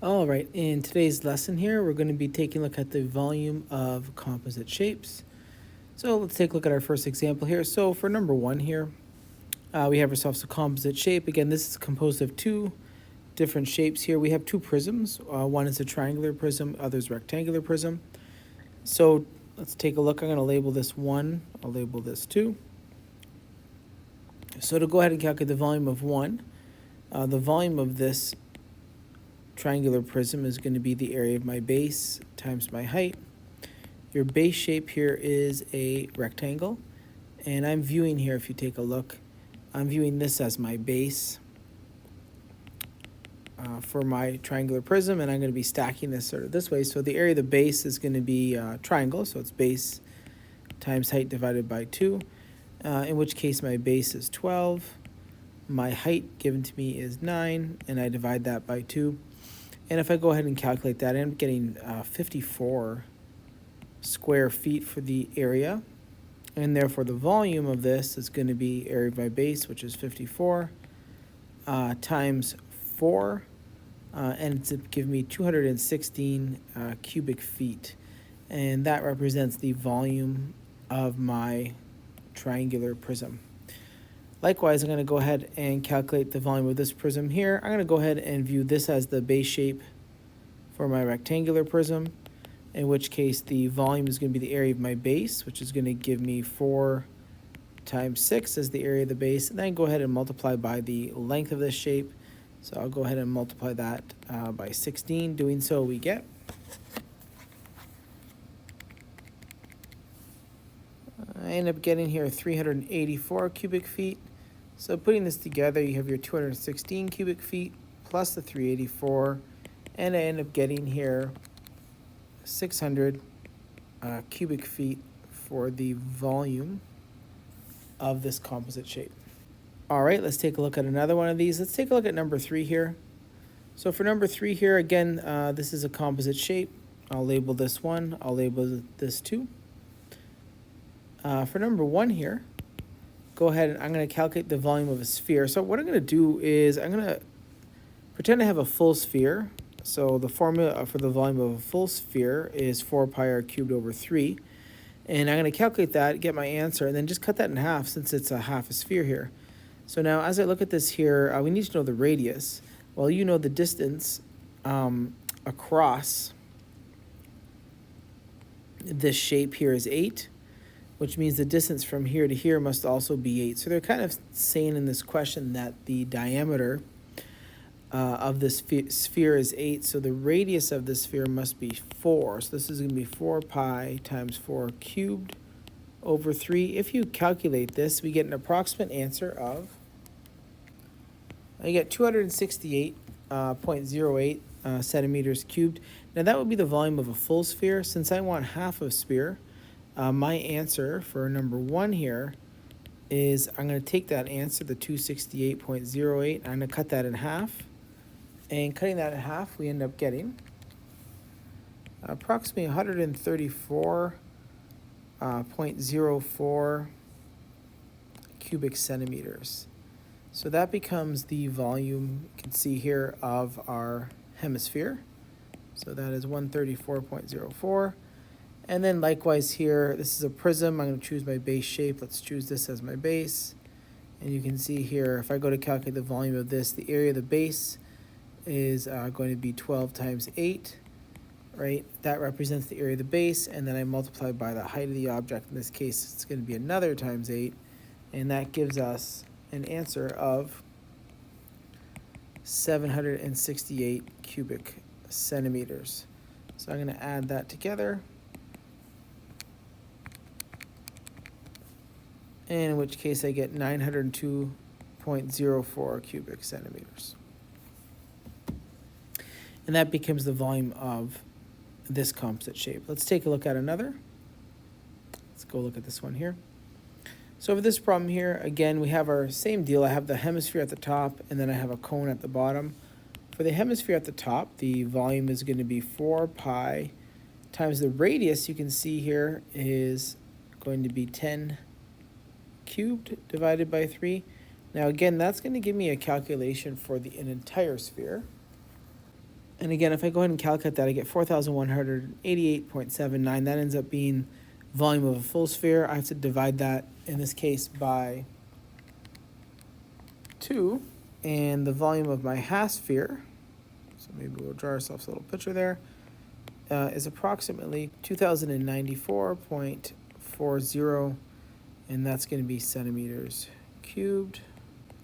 All right, in today's lesson here, we're going to be taking a look at the volume of composite shapes. So let's take a look at our first example here. So for number one here, we have ourselves a composite shape. Again, this is composed of two different shapes here. We have two prisms. One is a triangular prism, other is rectangular prism. So let's take a look. I'm going to label this 1. I'll label this 2. So to go ahead and calculate the volume of 1, the volume of this triangular prism is going to be the area of my base times my height. Your base shape here is a rectangle, and I'm viewing here, if you take a look, I'm viewing this as my base for my triangular prism, and I'm going to be stacking this sort of this way. So the area of the base is going to be triangle, so it's base times height divided by 2, in which case my base is 12. My height given to me is 9, and I divide that by 2. And if I go ahead and calculate that, I'm getting 54 square feet for the area. And therefore, the volume of this is going to be area of my base, which is 54, times 4. And it's give me 216 cubic feet. And that represents the volume of my triangular prism. Likewise, I'm going to go ahead and calculate the volume of this prism here. I'm going to go ahead and view this as the base shape for my rectangular prism, in which case the volume is going to be the area of my base, which is going to give me 4 times 6 as the area of the base. And then go ahead and multiply by the length of this shape. So I'll go ahead and multiply that by 16. Doing so, we get I end up getting here 384 cubic feet. So putting this together, you have your 216 cubic feet plus the 384, and I end up getting here 600 cubic feet for the volume of this composite shape. All right, let's take a look at another one of these. Let's take a look at number 3 here. So for number 3 here, again, this is a composite shape. I'll label this 1. I'll label this 2. For number 1 here, go ahead and I'm going to calculate the volume of a sphere. So what I'm going to do is I'm going to pretend I have a full sphere. So the formula for the volume of a full sphere is 4 pi r cubed over 3. And I'm going to calculate that, get my answer, and then just cut that in half since it's a half a sphere here. So now as I look at this here, we need to know the radius. Well, you know the distance across this shape here is 8. Which means the distance from here to here must also be 8. So they're kind of saying in this question that the diameter of this sphere is 8, so the radius of the sphere must be 4. So this is going to be 4 pi times 4 cubed over 3. If you calculate this, we get an approximate answer of, you get 268.08 centimeters cubed. Now that would be the volume of a full sphere. Since I want half of sphere, my answer for number 1 here is I'm going to take that answer, the 268.08, I'm going to cut that in half. And cutting that in half, we end up getting approximately 134.04 cubic centimeters. So that becomes the volume, you can see here, of our hemisphere. So that is 134.04. And then likewise here, this is a prism. I'm going to choose my base shape. Let's choose this as my base. And you can see here, if I go to calculate the volume of this, the area of the base is going to be 12 times 8, right? That represents the area of the base. And then I multiply by the height of the object. In this case, it's going to be another times 8. And that gives us an answer of 768 cubic centimeters. So I'm going to add that together. In which case I get 902.04 cubic centimeters. And that becomes the volume of this composite shape. Let's take a look at another. Let's go look at this one here. So for this problem here, again, we have our same deal. I have the hemisphere at the top, and then I have a cone at the bottom. For the hemisphere at the top, the volume is going to be 4 pi times the radius, you can see here, is going to be 10 cubed divided by 3. Now again, that's going to give me a calculation for an entire sphere. And again, if I go ahead and calculate that, I get 4,188.79. That ends up being volume of a full sphere. I have to divide that, in this case, by 2. And the volume of my half sphere, so maybe we'll draw ourselves a little picture there, is approximately 2,094.40, and that's going to be centimeters cubed.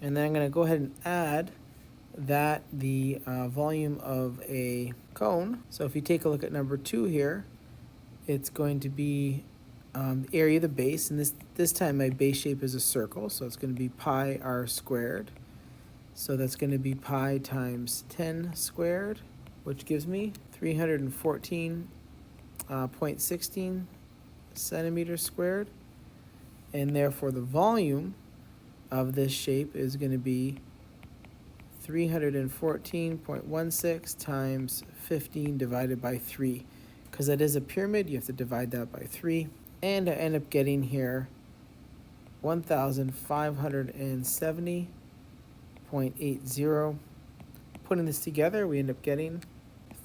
And then I'm going to go ahead and add that the volume of a cone. So if you take a look at number 2 here, it's going to be the area of the base, and this time my base shape is a circle, so it's going to be pi r squared. So that's going to be pi times 10 squared, which gives me 314.16 centimeters squared. And therefore the volume of this shape is going to be 314.16 times 15 divided by 3. Because that is a pyramid, you have to divide that by 3. And I end up getting here 1,570.80. Putting this together, we end up getting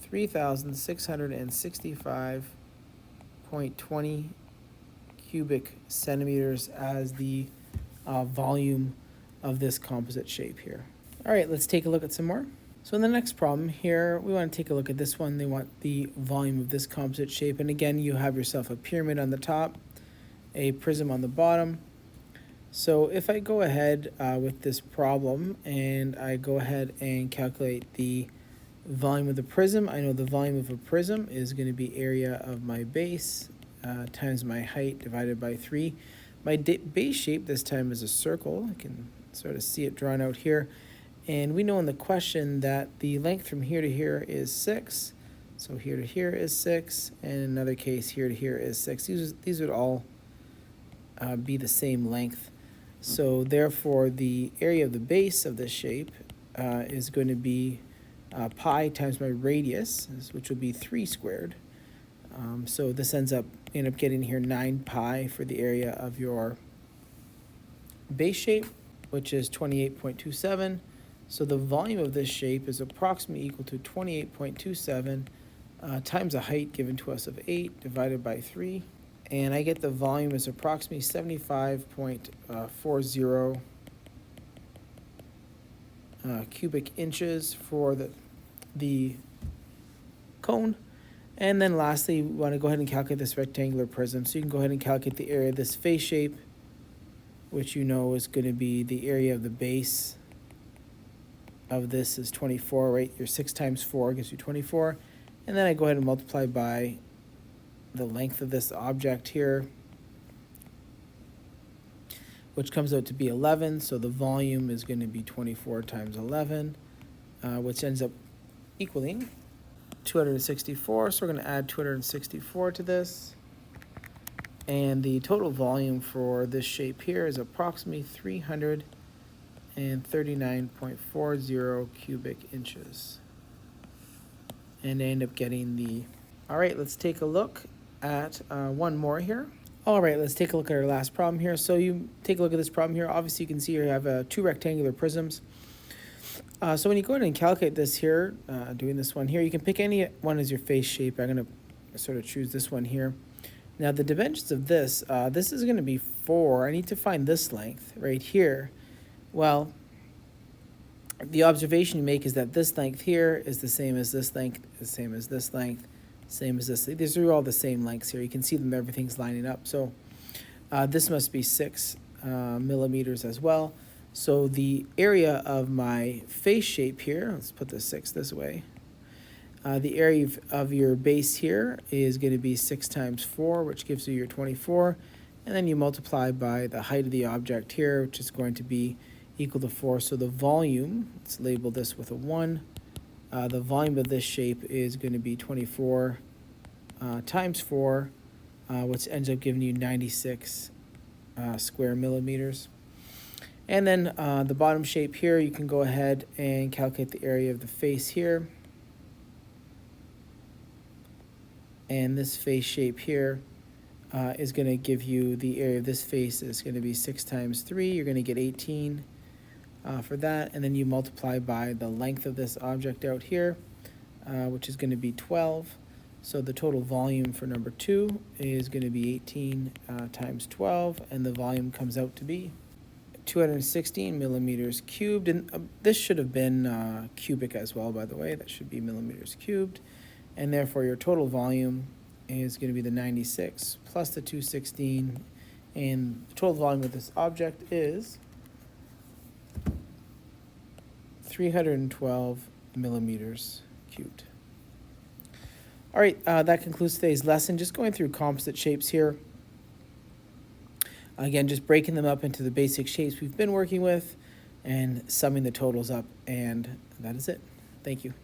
3,665.20 cubic centimeters as the volume of this composite shape here. All right, let's take a look at some more. So in the next problem here, we want to take a look at this one. They want the volume of this composite shape. And again, you have yourself a pyramid on the top, a prism on the bottom. So if I go ahead with this problem and I go ahead and calculate the volume of the prism, I know the volume of a prism is going to be area of my base times my height divided by 3. My base shape this time is a circle. I can sort of see it drawn out here. And we know in the question that the length from here to here is 6. So here to here is 6, and in another case here to here is 6. These would all be the same length. So therefore the area of the base of this shape is going to be pi times my radius, which would be 3 squared. So this end up getting here 9 pi for the area of your base shape, which is 28.27. So the volume of this shape is approximately equal to 28.27 times a height given to us of 8 divided by 3. And I get the volume is approximately 75.40 cubic inches for the cone. And then lastly, we want to go ahead and calculate this rectangular prism. So you can go ahead and calculate the area of this face shape, which you know is going to be the area of the base of this is 24, right? Your 6 times 4 gives you 24. And then I go ahead and multiply by the length of this object here, which comes out to be 11. So the volume is going to be 24 times 11, which ends up equaling 264. So we're going to add 264 to this. And the total volume for this shape here is approximately 339.40 cubic inches. And I end up getting the... All right, let's take a look at one more here. All right, let's take a look at our last problem here. So you take a look at this problem here. Obviously, you can see here you have 2 rectangular prisms. So when you go ahead and calculate this here, doing this one here, you can pick any one as your face shape. I'm going to sort of choose this one here. Now, the dimensions of this, this is going to be 4. I need to find this length right here. Well, the observation you make is that this length here is the same as this length, the same as this length, same as this. These are all the same lengths here. You can see them, everything's lining up. So this must be 6 millimeters as well. So the area of my face shape here, let's put the 6 this way. The area of your base here is going to be 6 times 4, which gives you your 24. And then you multiply by the height of the object here, which is going to be equal to 4. So the volume, let's label this with a 1. The volume of this shape is going to be 24 times 4, which ends up giving you 96 square millimeters. And then the bottom shape here, you can go ahead and calculate the area of the face here. And this face shape here is going to give you the area of this face is going to be 6 times 3. You're going to get 18 for that. And then you multiply by the length of this object out here, which is going to be 12. So the total volume for number 2 is going to be 18 times 12, and the volume comes out to be 216 millimeters cubed. And this should have been cubic as well, by the way. That should be millimeters cubed. And therefore your total volume is going to be the 96 plus the 216, and the total volume of this object is 312 millimeters cubed. All right, that concludes today's lesson. Just going through composite shapes here. Again, just breaking them up into the basic shapes we've been working with and summing the totals up, and that is it. Thank you.